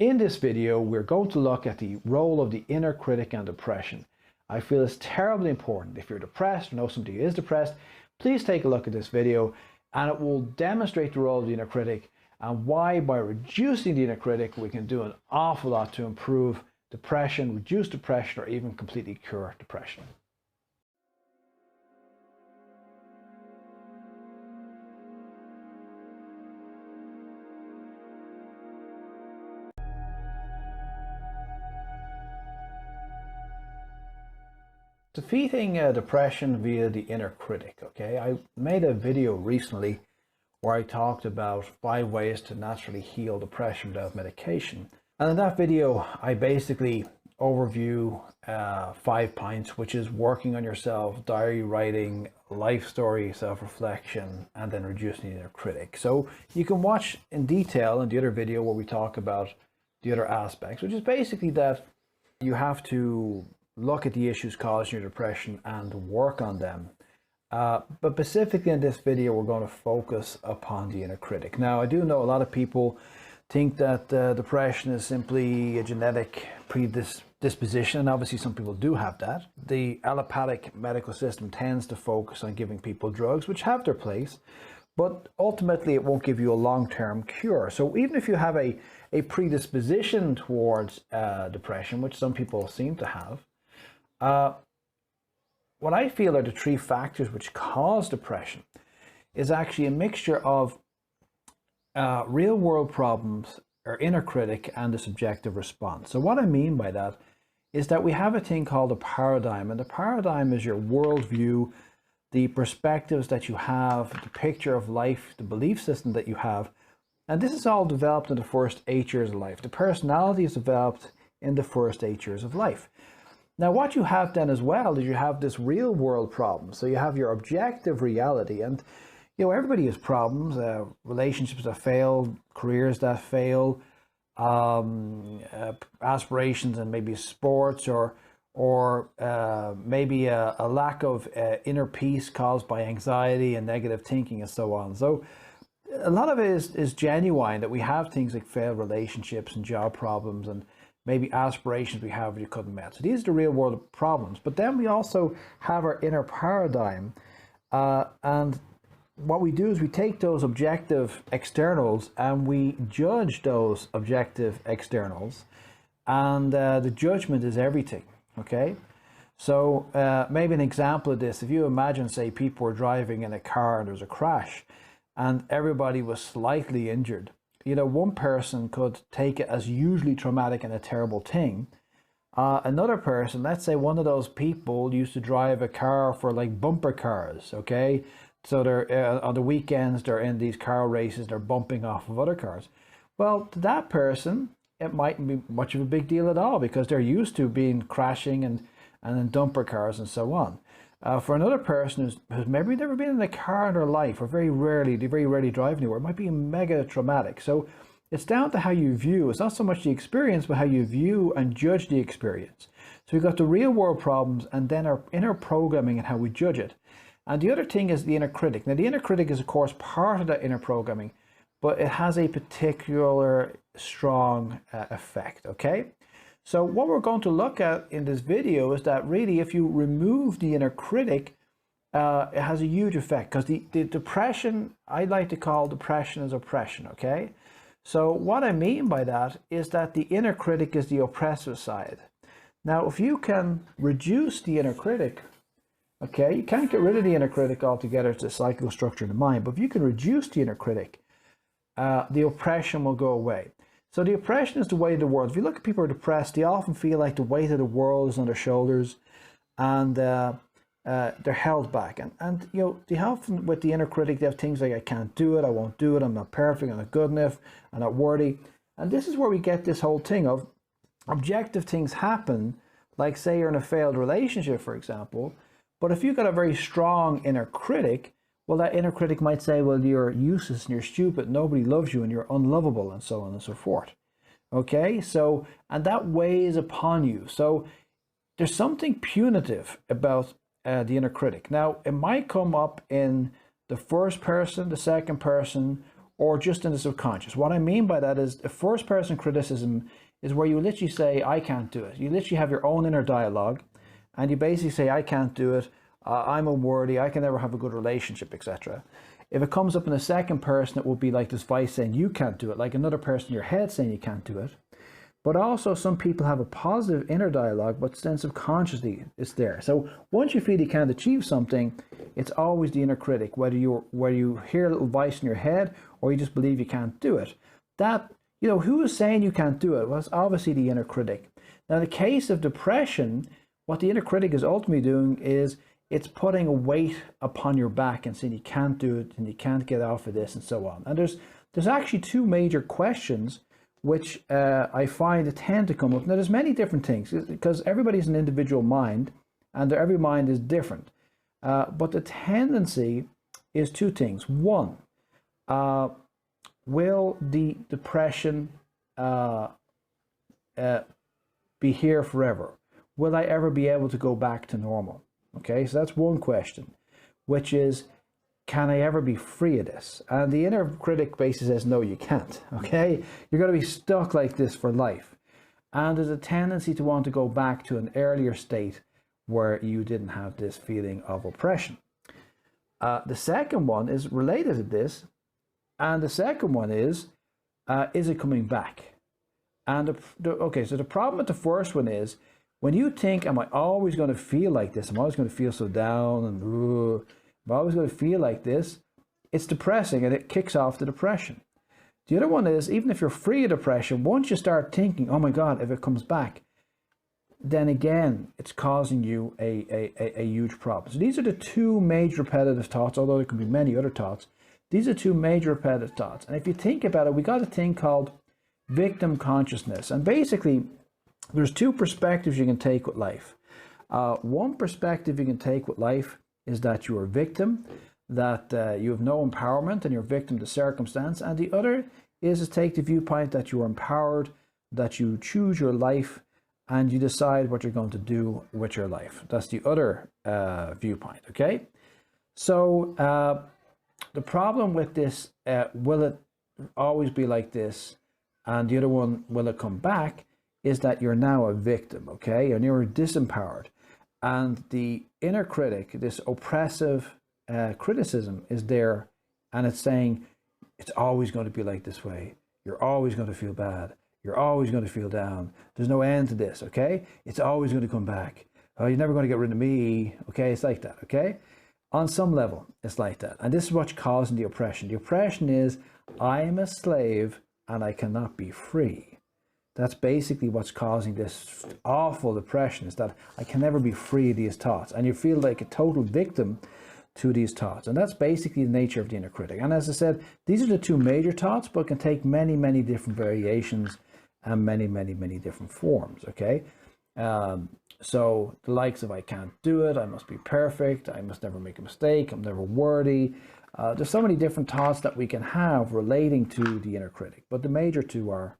In this video, we're going to look at the role of the inner critic and depression. I feel it's terribly important. If you're depressed or know somebody who is depressed, please take a look at this video and it will demonstrate the role of the inner critic and why by reducing the inner critic we can do an awful lot to improve depression, reduce depression, or even completely cure depression. Defeating depression via the inner critic. Okay, I made a video recently where I talked about 5 ways to naturally heal depression without medication. And in that video, I basically overview 5 points, which is working on yourself, diary writing, life story, self-reflection, and then reducing the inner critic. So you can watch in detail in the other video where we talk about the other aspects, which is basically that you have to look at the issues causing your depression and work on them. But specifically in this video, we're going to focus upon the inner critic. Now, I do know a lot of people think that depression is simply a genetic predisposition, and obviously some people do have that. The allopathic medical system tends to focus on giving people drugs, which have their place, but ultimately it won't give you a long-term cure. So even if you have a predisposition towards depression, which some people seem to have, what I feel are the 3 factors which cause depression is actually a mixture of real world problems, or inner critic, and the subjective response. So what I mean by that is that we have a thing called a paradigm, and the paradigm is your worldview, the perspectives that you have, the picture of life, the belief system that you have. And this is all developed in the first 8 years of life. The personality is developed in the first 8 years of life. Now, what you have then as well is you have this real world problem. So you have your objective reality, and you know, everybody has problems, relationships that fail, careers that fail, aspirations and maybe sports, or maybe a lack of inner peace caused by anxiety and negative thinking and so on. So a lot of it is genuine, that we have things like failed relationships and job problems and maybe aspirations we have you couldn't met. So these are the real world problems. But then we also have our inner paradigm. And what we do is we take those objective externals and we judge those objective externals. And the judgment is everything, okay? So maybe an example of this, if you imagine, say, people were driving in a car and there was a crash and everybody was slightly injured. You know, one person could take it as hugely traumatic and a terrible thing. Another person, let's say one of those people used to drive a car for like bumper cars, okay? So they're on the weekends, they're in these car races, they're bumping off of other cars. Well, to that person, it mightn't be much of a big deal at all because they're used to being crashing and in dumper cars and so on. For another person who's maybe never been in a car in their life, or they very rarely drive anywhere, it might be mega traumatic. So it's down to how you view. It's not so much the experience, but how you view and judge the experience. So we've got the real world problems and then our inner programming and how we judge it. And the other thing is the inner critic. Now, the inner critic is, of course, part of that inner programming, but it has a particular strong effect, okay? So what we're going to look at in this video is that really if you remove the inner critic, it has a huge effect, because the depression, I like to call depression as oppression, okay? So what I mean by that is that the inner critic is the oppressive side. Now, if you can reduce the inner critic, okay, you can't get rid of the inner critic altogether, it's a cyclical structure in the mind, but if you can reduce the inner critic, the oppression will go away. So the oppression is the weight of the world. If you look at people who are depressed, they often feel like the weight of the world is on their shoulders, and they're held back. And you know, they often, with the inner critic, they have things like, I can't do it, I won't do it, I'm not perfect, I'm not good enough, I'm not worthy. And this is where we get this whole thing of objective things happen, like say you're in a failed relationship, for example, but if you've got a very strong inner critic, well, that inner critic might say, well, you're useless and you're stupid, nobody loves you and you're unlovable, and so on and so forth. Okay, so, and that weighs upon you. So there's something punitive about the inner critic. Now, it might come up in the first person, the second person, or just in the subconscious. What I mean by that is a first person criticism is where you literally say, I can't do it. You literally have your own inner dialogue and you basically say, I can't do it, I'm unworthy, I can never have a good relationship, etc. If it comes up in the second person, it will be like this voice saying you can't do it, like another person in your head saying you can't do it. But also some people have a positive inner dialogue, but then subconsciously it's there. So once you feel you can't achieve something, it's always the inner critic, whether you hear a little voice in your head or you just believe you can't do it. That, who is saying you can't do it? Well, it's obviously the inner critic. Now, in the case of depression, what the inner critic is ultimately doing is it's putting a weight upon your back and saying you can't do it and you can't get off of this and so on. And there's actually two major questions which I find that tend to come up. Now, there's many different things because everybody's an individual mind and every mind is different. But the tendency is two things. One, will the depression be here forever? Will I ever be able to go back to normal? Okay, so that's one question, which is, can I ever be free of this? And the inner critic basically says, no, you can't. Okay, you're going to be stuck like this for life. And there's a tendency to want to go back to an earlier state where you didn't have this feeling of oppression. The second one is related to this. And the second one is it coming back? And okay, so the problem with the first one is, when you think, am I always going to feel like this? I'm always going to feel so down and I'm always going to feel like this. It's depressing and it kicks off the depression. The other one is, even if you're free of depression, once you start thinking, oh my God, if it comes back, then again, it's causing you a huge problem. So these are the two major repetitive thoughts, although there can be many other thoughts. These are two major repetitive thoughts. And if you think about it, we got a thing called victim consciousness. And basically, there's two perspectives you can take with life. One perspective you can take with life is that you're a victim, that you have no empowerment and you're a victim to circumstance. And the other is to take the viewpoint that you are empowered, that you choose your life and you decide what you're going to do with your life. That's the other viewpoint, okay? So the problem with this, will it always be like this? And the other one, will it come back? Is that you're now a victim, okay? And you're disempowered. And the inner critic, this oppressive criticism is there, and it's saying, it's always going to be like this way. You're always going to feel bad. You're always going to feel down. There's no end to this, okay? It's always going to come back. Oh, you're never going to get rid of me, okay? It's like that, okay? On some level, it's like that. And this is what's causing the oppression. The oppression is, I am a slave and I cannot be free. That's basically what's causing this awful depression, is that I can never be free of these thoughts. And you feel like a total victim to these thoughts. And that's basically the nature of the inner critic. And as I said, these are the two major thoughts, but can take many, many different variations and many, many, many different forms, okay? So the likes of I can't do it, I must be perfect, I must never make a mistake, I'm never worthy. There's so many different thoughts that we can have relating to the inner critic, but the major two are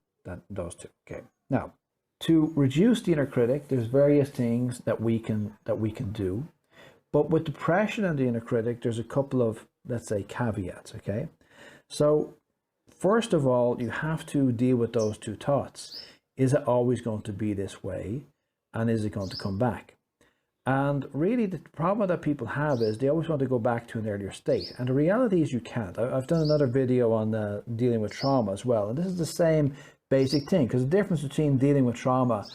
those two, okay? Now, to reduce the inner critic, there's various things that we can do. But with depression and the inner critic, there's a couple of, let's say, caveats, okay? So first of all, you have to deal with those two thoughts. Is it always going to be this way? And is it going to come back? And really the problem that people have is they always want to go back to an earlier state. And the reality is you can't. I've done another video on dealing with trauma as well. And this is the same basic thing, because the difference between dealing with trauma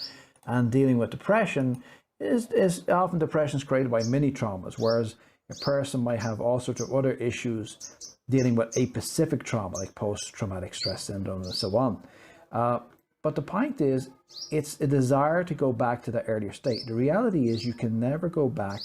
and dealing with depression is often depression is created by mini traumas, whereas a person might have all sorts of other issues dealing with a specific trauma, like post-traumatic stress syndrome and so on. But the point is, it's a desire to go back to that earlier state. The reality is you can never go back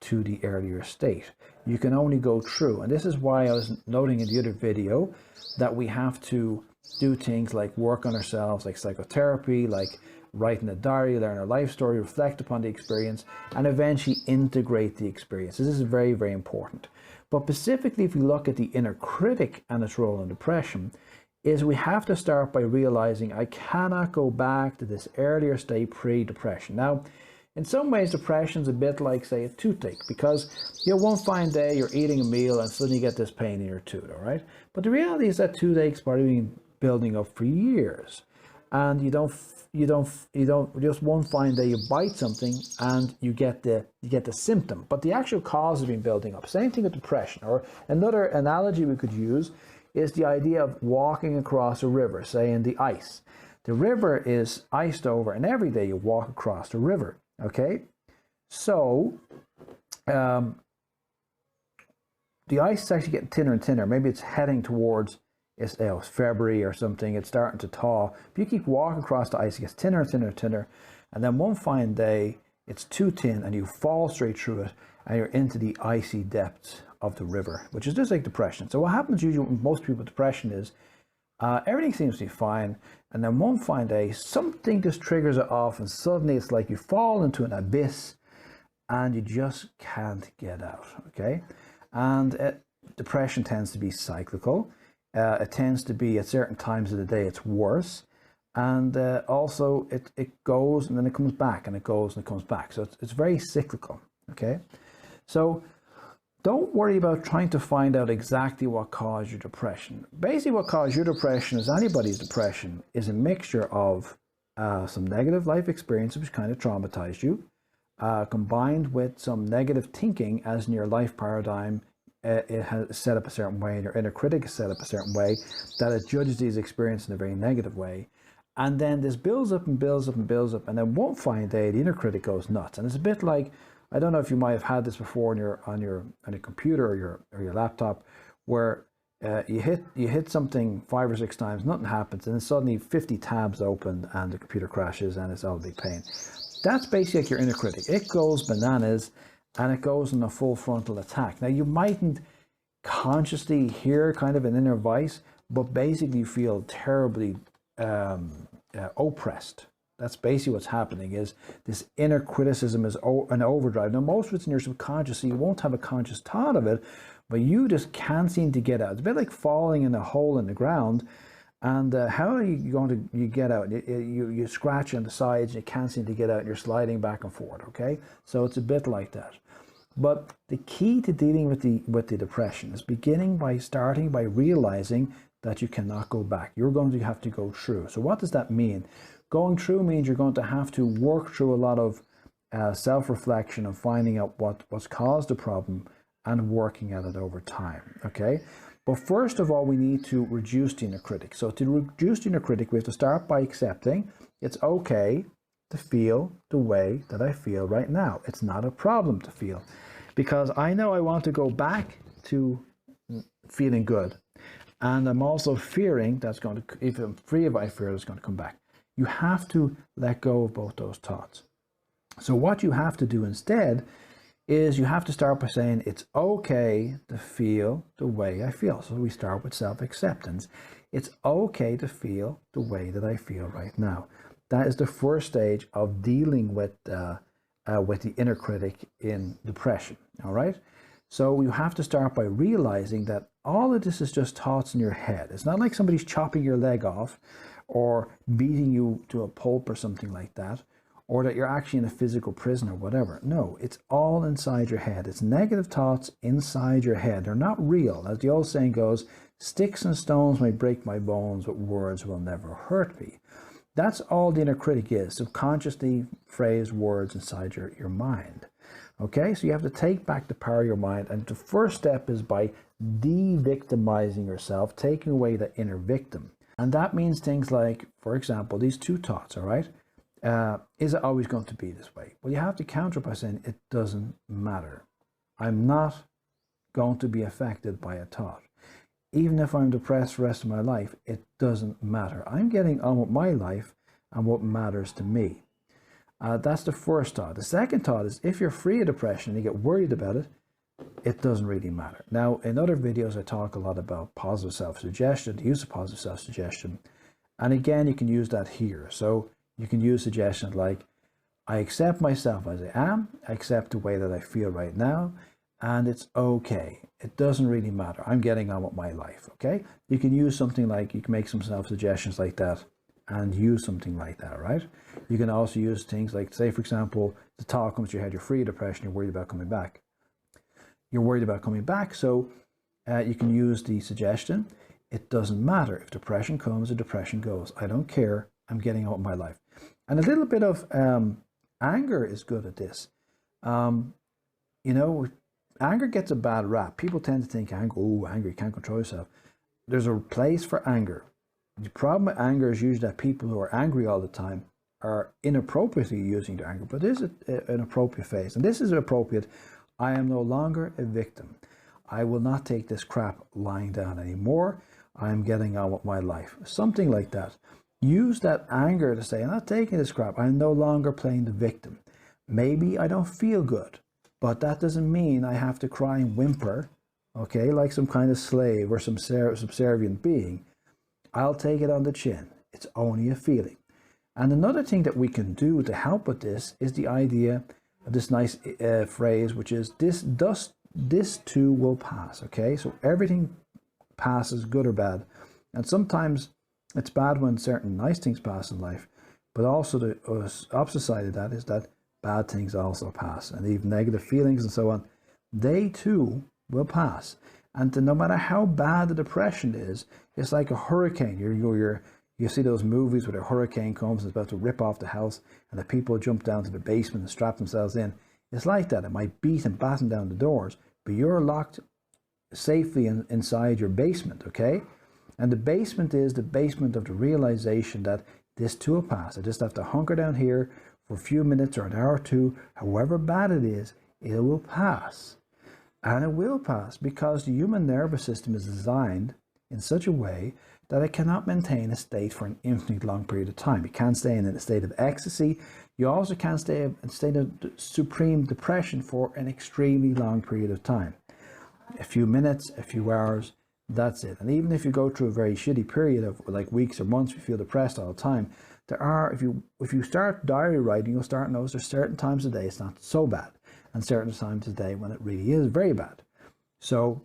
to the earlier state. You can only go through. And this is why I was noting in the other video that we have to do things like work on ourselves, like psychotherapy, like writing a diary, learn our life story, reflect upon the experience, and eventually integrate the experience. This is very, very important. But specifically, if we look at the inner critic and its role in depression, is we have to start by realizing I cannot go back to this earlier state pre-depression. Now, In some ways, depression's a bit like, say, a toothache, because one fine day you're eating a meal and suddenly you get this pain in your tooth, all right? But the reality is that toothache's probably been building up for years, and you don't just one fine day you bite something and you get the symptom, but the actual cause has been building up. Same thing with depression. Or another analogy we could use is the idea of walking across a river, say in the ice. The river is iced over, and every day you walk across the river. Okay, so the ice is actually getting thinner and thinner. Maybe it's heading towards it's February or something. It's starting to thaw. If you keep walking across the ice, it gets thinner and thinner and thinner, and then one fine day it's too thin, and you fall straight through it, and you're into the icy depths of the river, which is just like depression. So what happens usually with most people with depression is everything seems to be fine, and then one fine day something just triggers it off, and suddenly it's like you fall into an abyss and you just can't get out. Okay, and depression tends to be cyclical. It tends to be at certain times of the day it's worse, and also it goes and then it comes back, and it goes and it comes back. So it's very cyclical. Okay, so don't worry about trying to find out exactly what caused your depression. Basically, what caused your depression, as anybody's depression, is a mixture of some negative life experiences which kind of traumatized you, combined with some negative thinking, as in your life paradigm it has set up a certain way, and your inner critic is set up a certain way, that it judges these experiences in a very negative way. And then this builds up and builds up and builds up, and then one fine day the inner critic goes nuts. And it's a bit like, I don't know if you might have had this before on your computer or your laptop, where you hit something 5 or 6 times, nothing happens, and then suddenly 50 tabs open and the computer crashes and it's all a big pain. That's basically like your inner critic. It goes bananas and it goes in a full frontal attack. Now, you mightn't consciously hear kind of an inner voice, but basically you feel terribly oppressed. That's basically what's happening, is this inner criticism is an overdrive. Now, most of it's in your subconscious, so you won't have a conscious thought of it, but you just can't seem to get out. It's a bit like falling in a hole in the ground, and how are you going to get out? You scratch on the sides, and you can't seem to get out, and you're sliding back and forth, okay? So it's a bit like that. But the key to dealing with the depression is starting by realizing that you cannot go back. You're going to have to go through. So what does that mean? Going through means you're going to have to work through a lot of self-reflection and finding out what's caused the problem and working at it over time, okay? But first of all, we need to reduce the inner critic. So to reduce the inner critic, we have to start by accepting it's okay to feel the way that I feel right now. It's not a problem to feel, because I know I want to go back to feeling good. And I'm also fearing that's going to, if I'm free of my fear, it's going to come back. You have to let go of both those thoughts. So what you have to do instead is you have to start by saying it's okay to feel the way I feel. So we start with self-acceptance. It's okay to feel the way that I feel right now. That is the first stage of dealing with the inner critic in depression. All right. So you have to start by realizing that all of this is just thoughts in your head. It's not like somebody's chopping your leg off or beating you to a pulp or something like that, or that you're actually in a physical prison or whatever. No, it's all inside your head. It's negative thoughts inside your head. They're not real. As the old saying goes, sticks and stones may break my bones, but words will never hurt me. That's all the inner critic is, subconsciously phrased words inside your mind. Okay, so you have to take back the power of your mind, and the first step is by de-victimizing yourself, taking away the inner victim. And that means things like, for example, these 2 thoughts, all right? Is it always going to be this way? Well, you have to counter by saying it doesn't matter. I'm not going to be affected by a thought. Even if I'm depressed the rest of my life, it doesn't matter. I'm getting on with my life and what matters to me. That's the first thought. The second thought is, if you're free of depression and you get worried about it, it doesn't really matter. Now, in other videos, I talk a lot about positive self-suggestion, the use of positive self-suggestion. And again, you can use that here. So you can use suggestions like, I accept myself as I am, I accept the way that I feel right now, and it's okay. It doesn't really matter. I'm getting on with my life, okay? You can use something like, you can make some self-suggestions like that. and use something like that, right? You can also use things like, say, for example, the thought comes to your head, you're free of depression, you're worried about coming back. You're worried about coming back, so you can use the suggestion, it doesn't matter if depression comes or depression goes. I don't care, I'm getting on with my life. And a little bit of anger is good at this. You know, anger gets a bad rap. People tend to think, oh, anger, you can't control yourself. There's a place for anger. The problem with anger is usually that people who are angry all the time are inappropriately using their anger, but this is an appropriate phase. And this is appropriate. I am no longer a victim. I will not take this crap lying down anymore. I am getting on with my life. Something like that. Use that anger to say, I'm not taking this crap. I'm no longer playing the victim. Maybe I don't feel good, but that doesn't mean I have to cry and whimper, okay, like some kind of slave or some subservient being. I'll take it on the chin. It's only a feeling. And another thing that we can do to help with this is the idea of this nice phrase, which is this too will pass, okay? So everything passes, good or bad. And sometimes it's bad when certain nice things pass in life, but also the opposite side of that is that bad things also pass, and even negative feelings and so on, they too will pass. And no matter how bad the depression is, it's like a hurricane. You see those movies where a hurricane comes and it's about to rip off the house, and the people jump down to the basement and strap themselves in. It's like that. It might beat and batten down the doors, but you're locked safely inside your basement, okay? And the basement is the basement of the realization that this too will pass. I just have to hunker down here for a few minutes or an hour or two, however bad it is, it will pass. And it will pass because the human nervous system is designed in such a way that it cannot maintain a state for an infinitely long period of time. You can't stay in a state of ecstasy. You also can't stay in a state of supreme depression for an extremely long period of time. A few minutes, a few hours, that's it. And even if you go through a very shitty period of like weeks or months, you feel depressed all the time, there are, if you start diary writing, you'll start to notice there's certain times of the day it's not so bad, and certain times of the day when it really is very bad. So,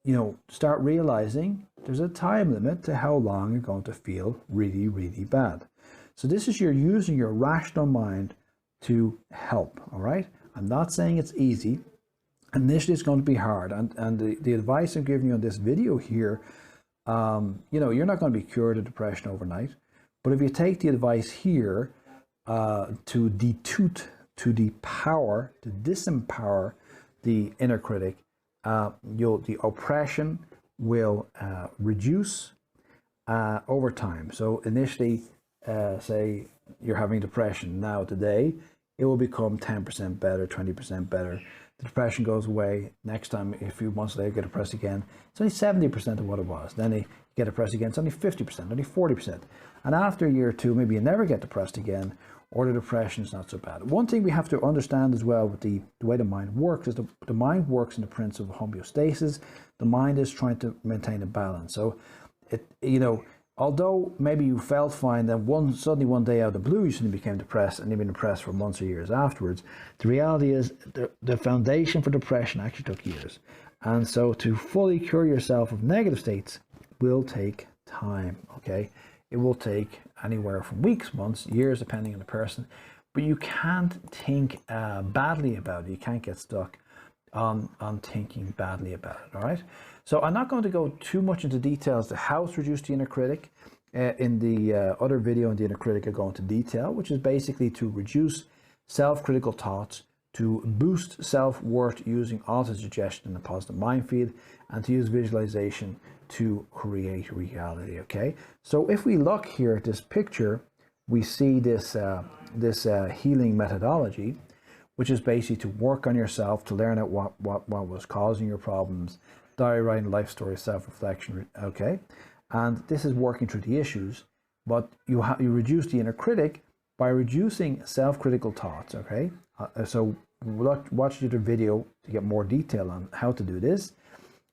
you know, start realizing there's a time limit to how long you're going to feel really, really bad. So this is using your rational mind to help, all right? I'm not saying it's easy. Initially, it's going to be hard. And the advice I'm giving you on this video here, you know, you're not going to be cured of depression overnight. But if you take the advice here to detoot, to depower, to disempower the inner critic, the oppression will reduce over time. So initially, say you're having depression now today, it will become 10% better, 20% better. The depression goes away. Next time, a few months later, get depressed again. It's only 70% of what it was. Then you get depressed again. It's only 50%, only 40%. And after a year or two, maybe you never get depressed again, or the depression is not so bad. One thing we have to understand as well with the way the mind works is the mind works in the principle of homeostasis. The mind is trying to maintain a balance. So, you know, although maybe you felt fine, then suddenly one day out of the blue you suddenly became depressed, and you've been depressed for months or years afterwards. The reality is the foundation for depression actually took years. And so to fully cure yourself of negative states will take time, okay? It will take anywhere from weeks, months, years, depending on the person. But you can't think badly about it. You can't get stuck on thinking badly about it, all right? So I'm not going to go too much into details to how to reduce the inner critic. In the other video on the inner critic, I go into detail, which is basically to reduce self-critical thoughts, to boost self-worth using auto-suggestion in a positive mind field, and to use visualization to create reality, okay? So if we look here at this picture, we see this healing methodology, which is basically to work on yourself, to learn out what was causing your problems, diary writing, life story, self-reflection, okay? And this is working through the issues, but you reduce the inner critic by reducing self-critical thoughts, okay? So watch the video to get more detail on how to do this,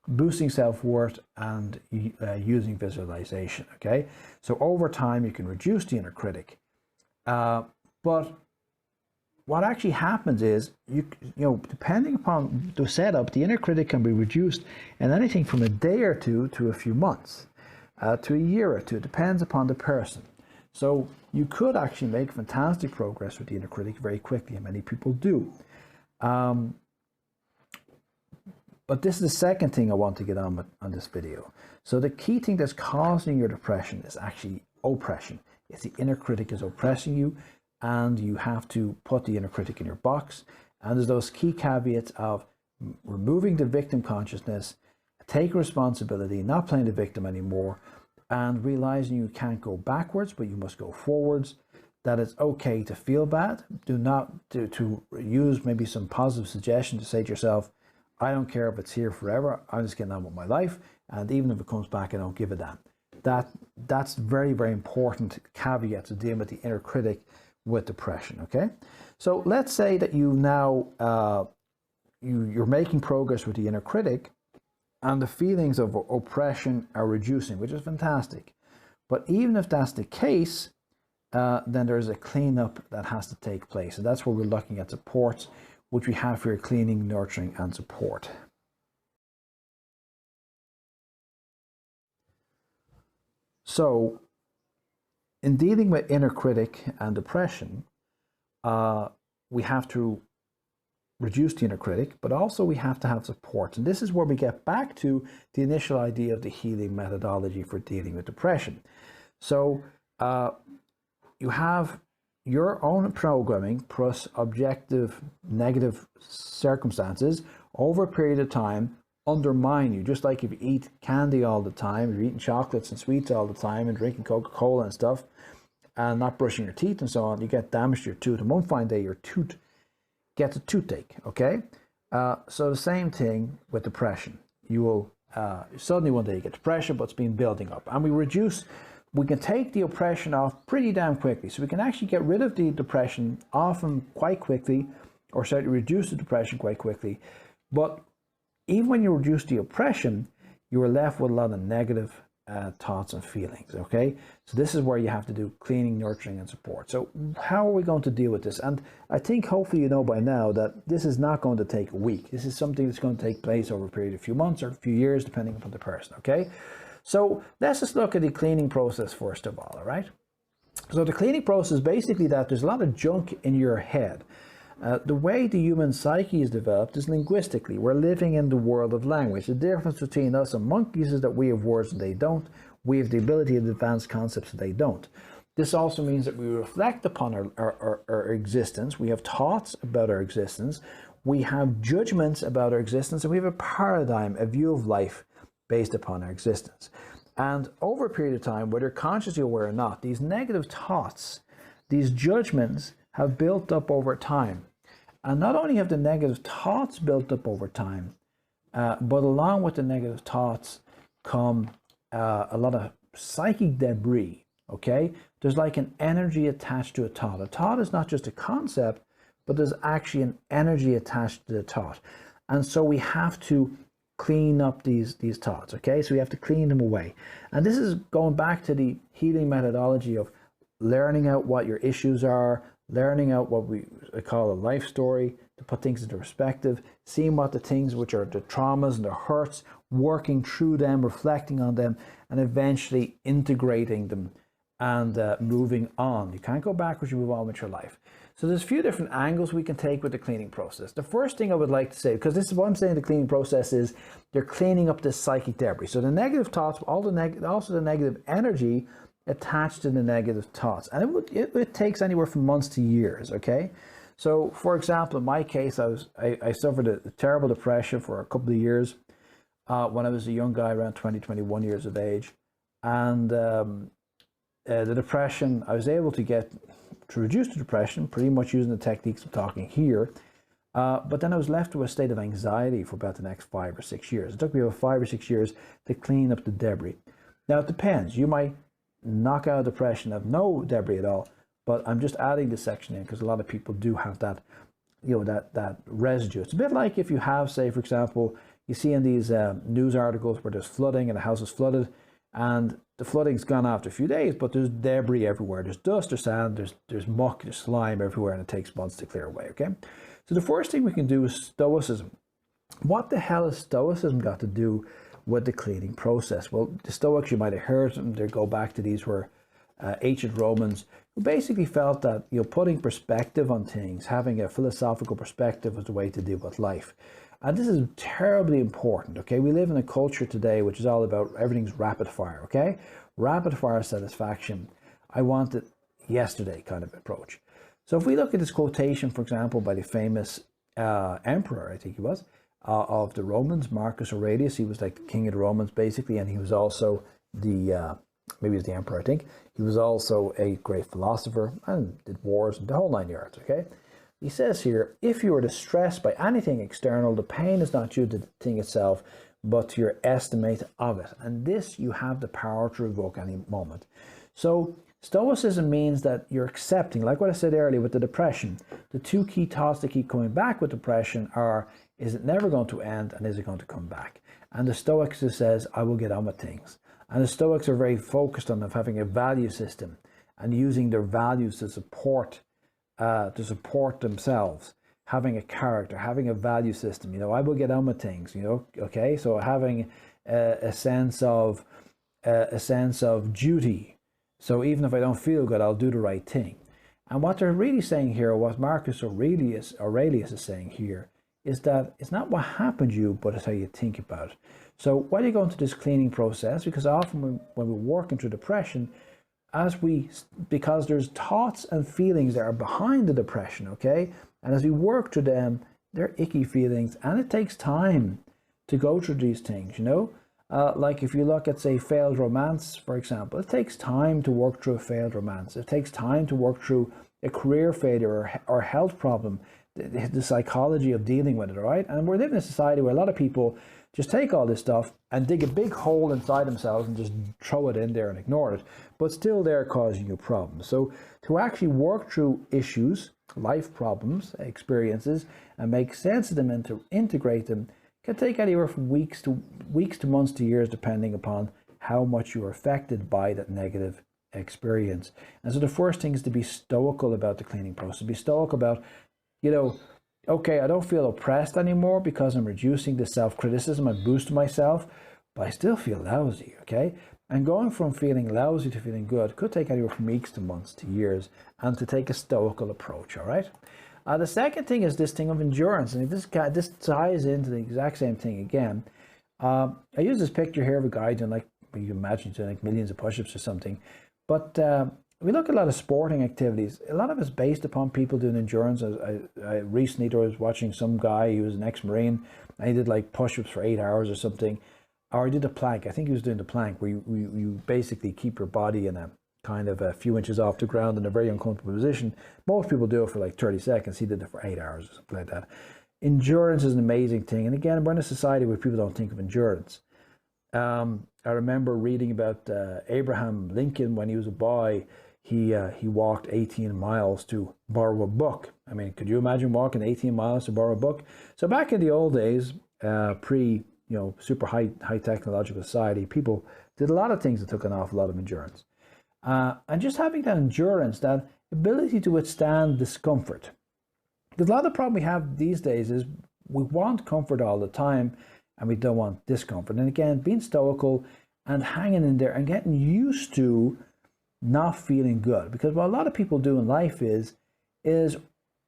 boosting self-worth and using visualization, okay? So over time, you can reduce the inner critic. But what actually happens is, you know, depending upon the setup, the inner critic can be reduced in anything from a day or two to a few months, to a year or two. It depends upon the person. So you could actually make fantastic progress with the inner critic very quickly, and many people do. But this is the second thing I want to get on this video. So the key thing that's causing your depression is actually oppression. It's the inner critic is oppressing you, and you have to put the inner critic in your box. And there's those key caveats of removing the victim consciousness, take responsibility, not playing the victim anymore, and realizing you can't go backwards, but you must go forwards, that it's okay to feel bad. Do not to use maybe some positive suggestion to say to yourself, I don't care if it's here forever, I'm just getting on with my life, and even if it comes back, I don't give a damn. That's very, very important caveat to deal with the inner critic with depression, okay? So let's say that you now, you're making progress with the inner critic, and the feelings of oppression are reducing, which is fantastic. But even if that's the case, then there's a cleanup that has to take place. And that's where we're looking at supports, which we have here: cleaning, nurturing, and support. So in dealing with inner critic and depression, we have to reduce the inner critic, but also we have to have support. And this is where we get back to the initial idea of the healing methodology for dealing with depression. So you have your own programming plus objective negative circumstances over a period of time undermine you. Just like if you eat candy all the time, if you're eating chocolates and sweets all the time and drinking Coca-Cola and stuff, and not brushing your teeth and so on, you get damage to your tooth, and one fine day your tooth gets a toothache, okay? So the same thing with depression. You will suddenly one day you get depression, but it's been building up. And we can take the oppression off pretty damn quickly. So we can actually get rid of the depression often quite quickly, or certainly reduce the depression quite quickly. But even when you reduce the oppression, you are left with a lot of negative thoughts and feelings, okay? So this is where you have to do cleaning, nurturing, and support. So how are we going to deal with this? And I think hopefully you know by now that this is not going to take a week. This is something that's going to take place over a period of a few months or a few years, depending upon the person, okay? So let's just look at the cleaning process first of all right? So the cleaning process is basically that there's a lot of junk in your head. The way the human psyche is developed is linguistically. We're living in the world of language. The difference between us and monkeys is that we have words and they don't. We have the ability to advance concepts and they don't. This also means that we reflect upon our existence. We have thoughts about our existence. We have judgments about our existence, and we have a paradigm, a view of life based upon our existence. And over a period of time, whether consciously aware or not, these negative thoughts, these judgments have built up over time. And not only have the negative thoughts built up over time, but along with the negative thoughts come a lot of psychic debris, okay? There's like an energy attached to a thought. A thought is not just a concept, but there's actually an energy attached to the thought. And so we have to clean up these thoughts, okay? So we have to clean them away. And this is going back to the healing methodology of learning out what your issues are, learning out what I call a life story, to put things into perspective, seeing what the things which are the traumas and the hurts, working through them, reflecting on them, and eventually integrating them and moving on. You can't go backwards, you move on with your life. So there's a few different angles we can take with the cleaning process. The first thing I would like to say, because this is what I'm saying the cleaning process is, they're cleaning up this psychic debris. So the negative thoughts, also the negative energy attached to the negative thoughts, and it takes anywhere from months to years, okay? So for example, in my case, I suffered a terrible depression for a couple of years when I was a young guy, around 21 years of age. And the depression, I was able to reduce the depression pretty much using the techniques I'm talking here, but then I was left with a state of anxiety for about the next 5 or 6 years. It took me about 5 or 6 years to clean up the debris. Now it depends. You might knock out depression, have no debris at all, but I'm just adding this section in because a lot of people do have that, that residue. It's a bit like if you have, say, for example, you see in these news articles where there's flooding and the house is flooded, and the flooding's gone after a few days, but there's debris everywhere. There's dust, there's sand, there's muck, there's slime everywhere, and it takes months to clear away, okay? So the first thing we can do is stoicism. What the hell has stoicism got to do with the cleaning process? Well, the Stoics, you might have heard them. They go back to these where ancient Romans, who basically felt that, you know, putting perspective on things, having a philosophical perspective was the way to deal with life. And this is terribly important, okay? We live in a culture today which is all about everything's rapid fire, okay? Rapid fire satisfaction. I want it yesterday kind of approach. So if we look at this quotation, for example, by the famous emperor, I think he was, of the Romans, Marcus Aurelius. He was like the king of the Romans, basically, and he was also the, maybe he was the emperor, I think. He was also a great philosopher and did wars and the whole nine yards, okay? He says here, if you are distressed by anything external, the pain is not due to the thing itself, but to your estimate of it. And this you have the power to revoke any moment. So Stoicism means that you're accepting, like what I said earlier with the depression, the two key thoughts that keep coming back with depression are, is it never going to end and is it going to come back? And the Stoics just says, I will get on with things. And the Stoics are very focused on having a value system and using their values to support themselves, having a character, having a value system. You know, I will get on with things, you know, okay? So having a sense of duty. So even if I don't feel good, I'll do the right thing. And what they're really saying here, what Marcus Aurelius is saying here, is that it's not what happened to you, but it's how you think about it. So while you go into this cleaning process, because often when we're working through depression, because there's thoughts and feelings that are behind the depression, okay? And as we work through them, they're icky feelings, and it takes time to go through these things, you know? Like if you look at, say, failed romance, for example, it takes time to work through a failed romance. It takes time to work through a career failure or health problem, the psychology of dealing with it, all right? And we're living in a society where a lot of people just take all this stuff and dig a big hole inside themselves and just throw it in there and ignore it, but still they're causing you problems. So to actually work through issues, life problems, experiences, and make sense of them and to integrate them can take anywhere from weeks to months to years, depending upon how much you're affected by that negative experience. And so the first thing is to be stoical about the cleaning process. Be stoic about, you know, okay, I don't feel oppressed anymore because I'm reducing the self-criticism and boosting myself, but I still feel lousy, okay? And going from feeling lousy to feeling good could take anywhere from weeks to months to years, and to take a stoical approach, all right? The second thing is this thing of endurance, and this ties into the exact same thing again. I use this picture here of a guy doing, like, you can imagine doing like millions of push-ups or something, but we look at a lot of sporting activities. A lot of it's based upon people doing endurance. I recently was watching some guy, he was an ex-Marine, and he did like push-ups for 8 hours or something, or he did a plank. I think he was doing the plank, where you basically keep your body in a kind of a few inches off the ground in a very uncomfortable position. Most people do it for like 30 seconds. He did it for 8 hours or something like that. Endurance is an amazing thing. And again, we're in a society where people don't think of endurance. I remember reading about Abraham Lincoln when he was a boy. He walked 18 miles to borrow a book. I mean, could you imagine walking 18 miles to borrow a book? So back in the old days, super high technological society, people did a lot of things that took an awful lot of endurance. And just having that endurance, that ability to withstand discomfort. Because a lot of the problem we have these days is we want comfort all the time and we don't want discomfort. And again, being stoical and hanging in there and getting used to not feeling good. Because what a lot of people do in life is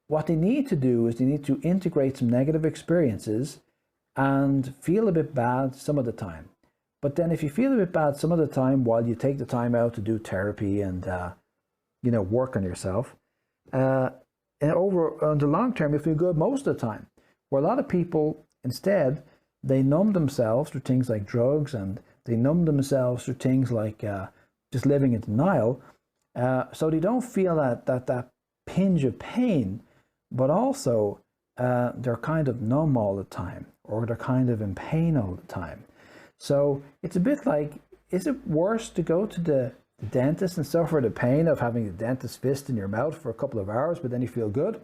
what they need to do is they need to integrate some negative experiences and feel a bit bad some of the time. But then if you feel a bit bad some of the time while you take the time out to do therapy and, work on yourself, and on the long term, you feel good most of the time. Where a lot of people, instead, they numb themselves through things like drugs, and they numb themselves through things like just living in denial. So they don't feel that pinch of pain, but also they're kind of numb all the time, or they're kind of in pain all the time. So it's a bit like, is it worse to go to the dentist and suffer the pain of having the dentist's fist in your mouth for a couple of hours, but then you feel good?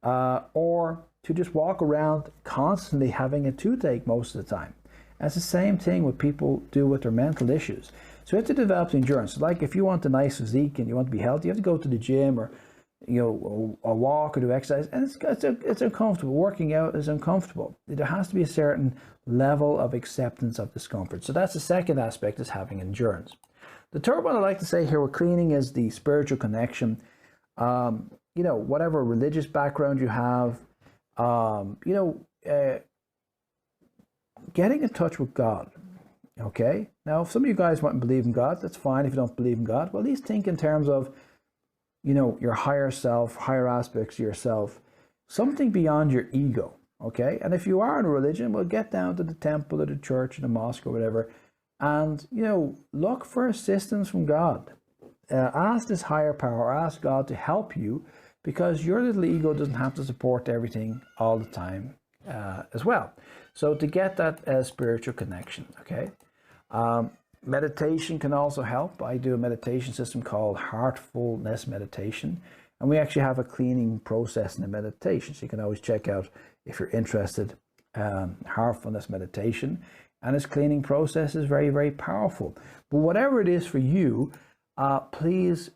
Or to just walk around constantly having a toothache most of the time? And it's the same thing what people do with their mental issues. So you have to develop the endurance. Like if you want a nice physique and you want to be healthy, you have to go to the gym or walk or do exercise, and it's uncomfortable. Working out is uncomfortable. There has to be a certain level of acceptance of discomfort. So that's the second aspect, is having endurance. The third one I like to say here with cleaning is the spiritual connection. You know, whatever religious background you have, you know, getting in touch with God. Okay. Now, if some of you guys want to believe in God, that's fine. If you don't believe in God, well, at least think in terms of, you know, your higher self, higher aspects of yourself, something beyond your ego. Okay. And if you are in a religion, well, get down to the temple or the church or the mosque or whatever, and, you know, look for assistance from God. Ask this higher power, ask God to help you, because your little ego doesn't have to support everything all the time as well. So to get that spiritual connection, okay? Meditation can also help. I do a meditation system called Heartfulness Meditation, and we actually have a cleaning process in the meditation, so you can always check out if you're interested. Heartfulness Meditation, and its cleaning process is very, very powerful. But whatever it is for you, please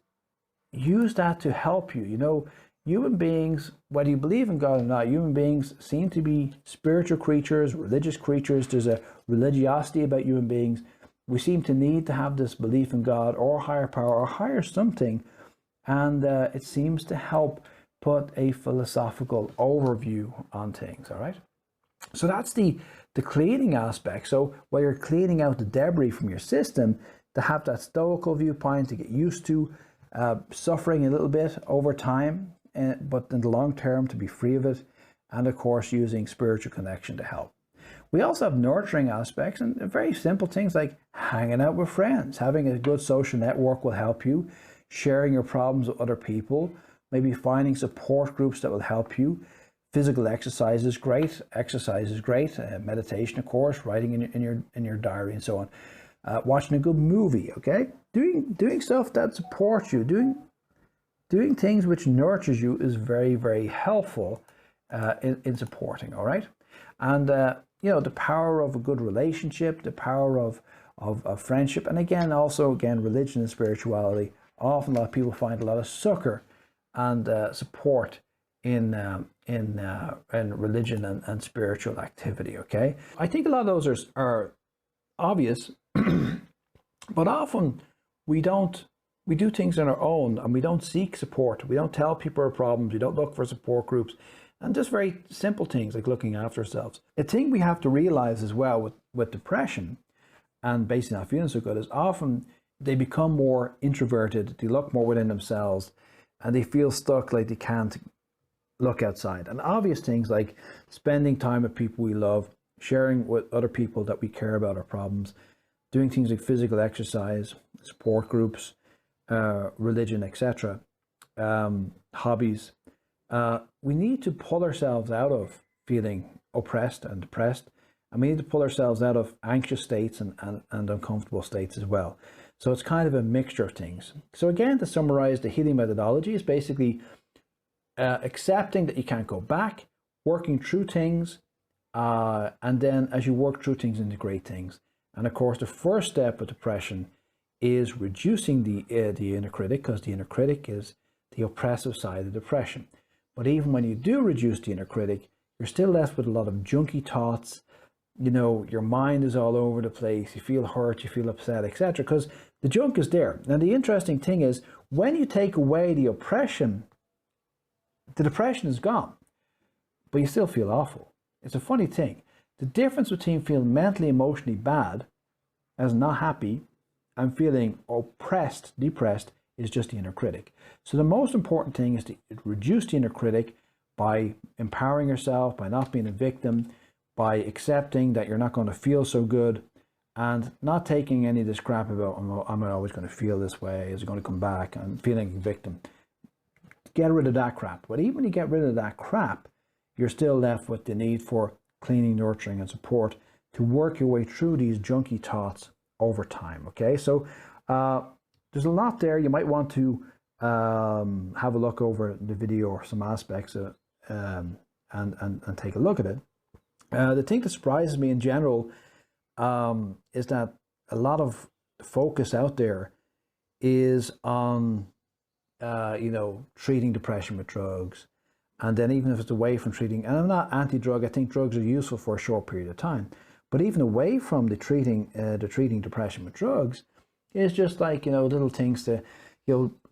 use that to help you. You know, human beings, whether you believe in God or not, human beings seem to be spiritual creatures, religious creatures. There's a religiosity about human beings. We seem to need to have this belief in God or higher power or higher something, and it seems to help put a philosophical overview on things, all right? So that's the cleaning aspect. So while you're cleaning out the debris from your system, to have that stoical viewpoint, to get used to suffering a little bit over time, but in the long term to be free of it, and of course using spiritual connection to help. We also have nurturing aspects, and very simple things like hanging out with friends. Having a good social network will help you. Sharing your problems with other people, maybe finding support groups that will help you. Physical exercise is great. Exercise is great. Meditation, of course, writing in your diary and so on. Watching a good movie, okay? Doing stuff that supports you. Doing things which nurtures you is very, very helpful in supporting, all right? And you know, the power of a good relationship, the power of friendship, and again, religion and spirituality. Often a lot of people find a lot of succor and support in religion and spiritual activity, okay? I think a lot of those are obvious, but often we do things on our own, and we don't seek support. We don't tell people our problems. We don't look for support groups, and just very simple things like looking after ourselves. A thing we have to realize as well with depression and basically not feeling so good is often they become more introverted. They look more within themselves, and they feel stuck, like they can't look outside. And obvious things like spending time with people we love, sharing with other people that we care about our problems, doing things like physical exercise, support groups, religion, etc., hobbies. We need to pull ourselves out of feeling oppressed and depressed, and we need to pull ourselves out of anxious states and uncomfortable states as well. So it's kind of a mixture of things. So again, to summarize, the healing methodology is basically accepting that you can't go back, working through things, and then as you work through things, integrate things. And of course, the first step of depression is reducing the inner critic, because the inner critic is the oppressive side of depression. But even when you do reduce the inner critic, you're still left with a lot of junky thoughts. You know, your mind is all over the place. You feel hurt, you feel upset, etc. Because the junk is there. Now, the interesting thing is, when you take away the oppression, the depression is gone, but you still feel awful. It's a funny thing. The difference between feeling mentally, emotionally bad, as not happy, and feeling oppressed, depressed, is just the inner critic. So the most important thing is to reduce the inner critic by empowering yourself, by not being a victim, by accepting that you're not going to feel so good, and not taking any of this crap about, am I always going to feel this way? Is it going to come back? And feeling a victim. Get rid of that crap. But even when you get rid of that crap, you're still left with the need for cleaning, nurturing, and support to work your way through these junky thoughts over time. Okay, so there's a lot there. You might want to have a look over the video or some aspects and take a look at it. The thing that surprises me in general is that a lot of focus out there is on you know, treating depression with drugs, and then even if it's away from treating, and I'm not anti-drug, I think drugs are useful for a short period of time, but even away from the treating depression with drugs, is just like, little things to,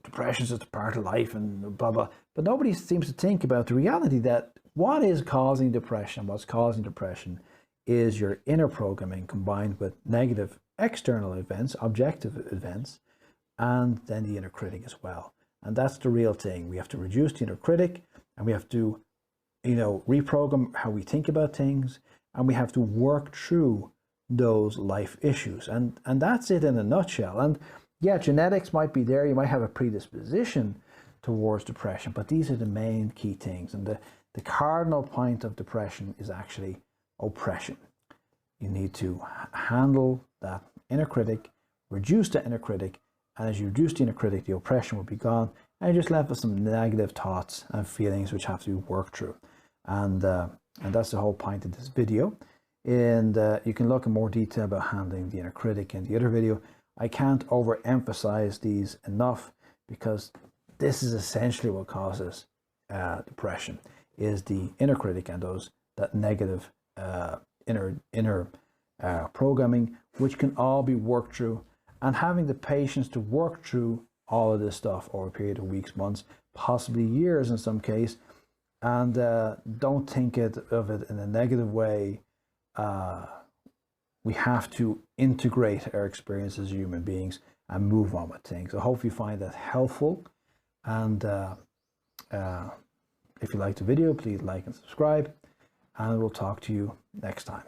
depression is just a part of life and blah, blah. But nobody seems to think about the reality that what is causing depression, what's causing depression is your inner programming combined with negative external events, objective events, and then the inner critic as well. And that's the real thing. We have to reduce the inner critic, and we have to, reprogram how we think about things, and we have to work through those life issues. And that's it in a nutshell. And yeah, genetics might be there. You might have a predisposition towards depression, but these are the main key things. And the cardinal point of depression is actually oppression. You need to handle that inner critic, reduce the inner critic, and as you reduce the inner critic, the oppression will be gone, and you're just left with some negative thoughts and feelings which have to be worked through. And that's the whole point of this video. And you can look in more detail about handling the inner critic in the other video. I can't overemphasize these enough, because this is essentially what causes depression, is the inner critic and that negative inner programming, which can all be worked through, and having the patience to work through all of this stuff over a period of weeks, months, possibly years in some case. And don't think of it in a negative way. We have to integrate our experience as human beings and move on with things. So I hope you find that helpful. And if you liked the video, please like and subscribe, and we'll talk to you next time.